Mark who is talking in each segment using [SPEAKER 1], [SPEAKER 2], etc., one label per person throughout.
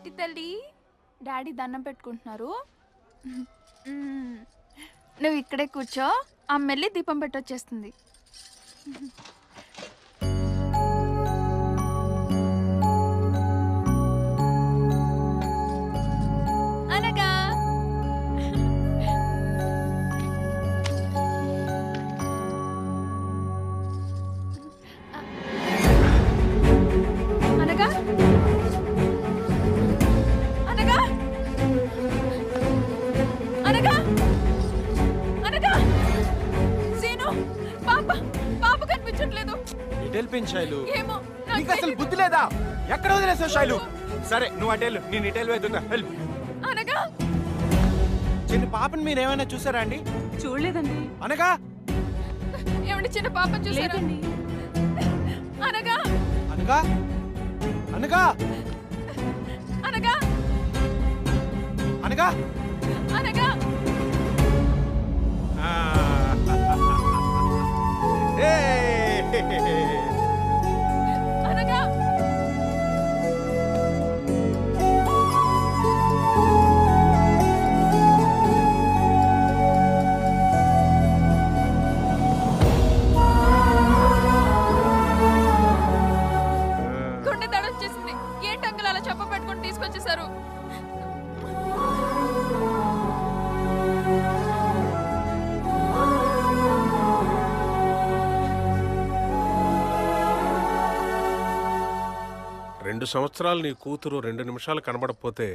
[SPEAKER 1] చిట్టి తల్లి డాడీ దండం పెట్టుకుంటున్నారు. నువ్వు ఇక్కడే కూర్చో, అమ్మెళ్ళి దీపం పెట్టొచ్చేస్తుంది. అనగా అనగా అనగా అనగా అనగా సీను పాప పాప కనిపించట్లేదు.
[SPEAKER 2] ఇటెల్పిన్ శైలు,
[SPEAKER 1] ఏమో
[SPEAKER 2] నీకు అసలు బుద్ధి లేదా? ఎక్కడ వదిలేసావు శైలు? సరే నువ్వు అటెల్, నేను ఇటెల్ వెతుకుతా. హెల్ప్.
[SPEAKER 1] అనగా
[SPEAKER 2] చిన్న పాపని మీరు ఏమైనా చూసారా అండి?
[SPEAKER 3] చూడలేదండి.
[SPEAKER 2] అనగా
[SPEAKER 1] ఏమండి చిన్న పాపను చూసారా?
[SPEAKER 3] లేదండి.
[SPEAKER 1] అనగా
[SPEAKER 2] అనగా అనగా
[SPEAKER 1] అనగా
[SPEAKER 2] అనగా
[SPEAKER 1] అనగా
[SPEAKER 2] ఆ. ఏయ్!
[SPEAKER 1] అనగా గుండె దడొచ్చేసింది. ఏంటి అంకుల్ అలా చెప్ప పెట్టుకుని తీసుకొచ్చేసారు?
[SPEAKER 4] రెండు సంవత్సరాలు నీ కూతురు 2 నిమిషాలు కనబడకపోతే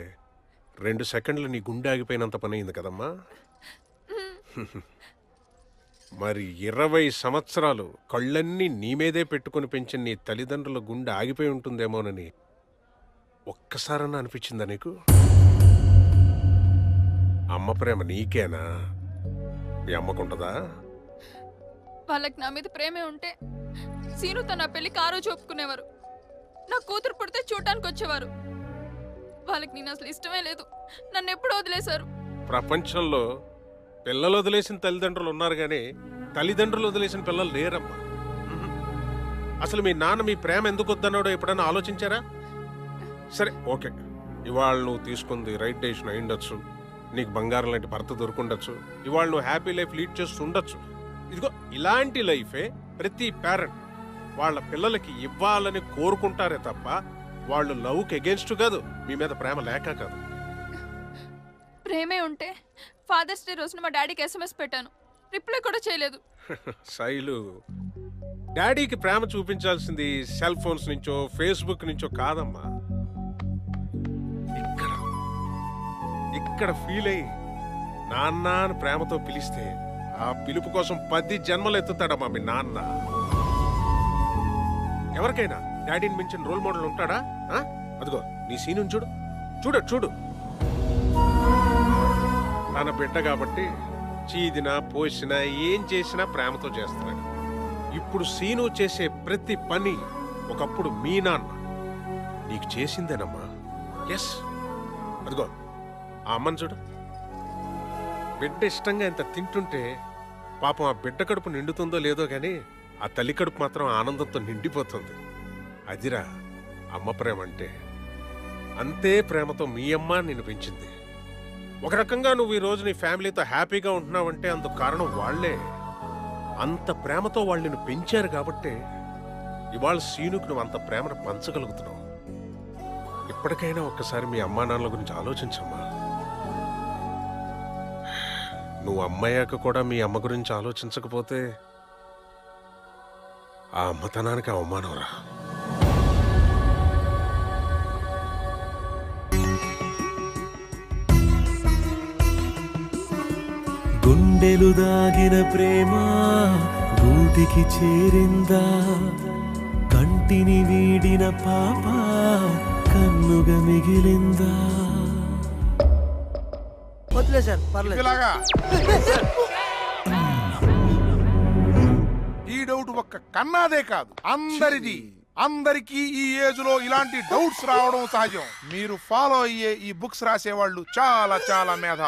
[SPEAKER 4] 2 సెకండ్లు నీ గుండె ఆగిపోయినంత పని అయింది కదమ్మా. మరి 20 సంవత్సరాలు కళ్ళన్నీ నీ మీదే పెట్టుకుని పెంచిన నీ తల్లిదండ్రుల గుండె ఆగిపోయి ఉంటుందేమోనని ఒక్కసారన్నా అనిపించిందా నీకు? అమ్మ ప్రేమ నీకేనా, మీ అమ్మకుంటదా?
[SPEAKER 1] వాళ్ళకి నా మీద ప్రేమే ఉంటే సీనుతో నా పెళ్లికి ఆ రోజు ఒప్పుకునేవారు. నా కూతురు పుడితే చూడటానికి వచ్చేవారు. వాళ్ళకి నేను అసలు ఇష్టమే లేదు. నన్ను ఎప్పుడు వదిలేశారు.
[SPEAKER 4] ప్రపంచంలో పిల్లలు వదిలేసిన తల్లిదండ్రులు ఉన్నారు కానీ తల్లిదండ్రులు వదిలేసిన పిల్లలు లేరమ్మా. అసలు మీ నాన్న మీ ప్రేమ ఎందుకు వద్దన్నాడో ఎప్పుడైనా ఆలోచించారా? సరే ఓకే, ఇవాళ నువ్వు తీసుకుంది రైట్ డెసిషన్ అయి ఉండొచ్చు, నీకు బంగారం లాంటి భర్త దొరుకుండొచ్చు, ఇవాళ నువ్వు హ్యాపీ లైఫ్ లీడ్ చేస్తూ ఉండొచ్చు. ఇదిగో ఇలాంటి లైఫే ప్రతి పేరెంట్ వాళ్ళ పిల్లలకి ఇవ్వాలని కోరుకుంటారే తప్ప వాళ్ళు లవ్కి అగేన్స్ట్ కాదు, మీ మీద ప్రేమ లేక కాదు.
[SPEAKER 1] ప్రేమే ఉంటే ఫాదర్స్ డే రోజున మా డాడీకి SMS పెట్టాను. రిప్లై కూడా చేయలేదు.
[SPEAKER 4] శైలు, డాడీకి ప్రేమ చూపించాల్సింది సెల్ ఫోన్స్ నుంచో ఫేస్బుక్ నుంచో కాదమ్మా. ఇక్కడ ఇక్కడ ఫీల్ అయ్యి నాన్న అని ప్రేమతో పిలిస్తే ఆ పిలుపు కోసం 10 జన్మలు ఎత్తుతాడమ్మా మీ నాన్న. ఎవరికైనా డాడీని మించిన రోల్ మోడల్ ఉంటాడా? అదిగో నీ సీను చూడు చూడు చూడు. తన బిడ్డ కాబట్టి చీదినా పోసినా ఏం చేసినా ప్రేమతో చేస్తున్నాడు. ఇప్పుడు సీను చేసే ప్రతి పని ఒకప్పుడు మీ నాన్న నీకు చేసిందేనమ్మా. ఎస్, అదిగో ఆ అమ్మని చూడు. బిడ్డ ఇష్టంగా ఇంత తింటుంటే పాపం ఆ బిడ్డ కడుపు నిండుతుందో లేదో గాని ఆ తల్లి కడుపు మాత్రం ఆనందంతో నిండిపోతుంది. అదిరా అమ్మ ప్రేమ అంటే. అంతే ప్రేమతో మీ అమ్మ నిన్ను పెంచింది. ఒక రకంగా నువ్వు ఈ రోజు నీ ఫ్యామిలీతో హ్యాపీగా ఉంటున్నావంటే అందుకు కారణం వాళ్లే. అంత ప్రేమతో వాళ్ళు నిన్ను పెంచారు కాబట్టే ఇవాళ సీనుకు నువ్వు అంత ప్రేమను పంచగలుగుతున్నావు. ఇప్పటికైనా ఒక్కసారి మీ అమ్మా నాన్నల గురించి ఆలోచించమ్మా. నువ్వు అమ్మయ్యాక కూడా మీ అమ్మ గురించి ఆలోచించకపోతే ఆ అమ్మతనానికి అవమానంరా.
[SPEAKER 5] గుండెలు దాగిన ప్రేమ గూటికి చేరిందా, కంటిని వీడిన పాప కన్నుగా మిగిలిందా.
[SPEAKER 6] వదిలే సార్, పర్లేదు.
[SPEAKER 7] ఈ డౌట్ ఒక్క కన్నాదే కాదు, అందరిది. అందరికీ ఈ ఏజ్ లో ఇలాంటి డౌట్స్ రావడం సహజం. మీరు ఫాలో అయ్యే ఈ బుక్స్ రాసేవాళ్ళు చాలా చాలా మేధ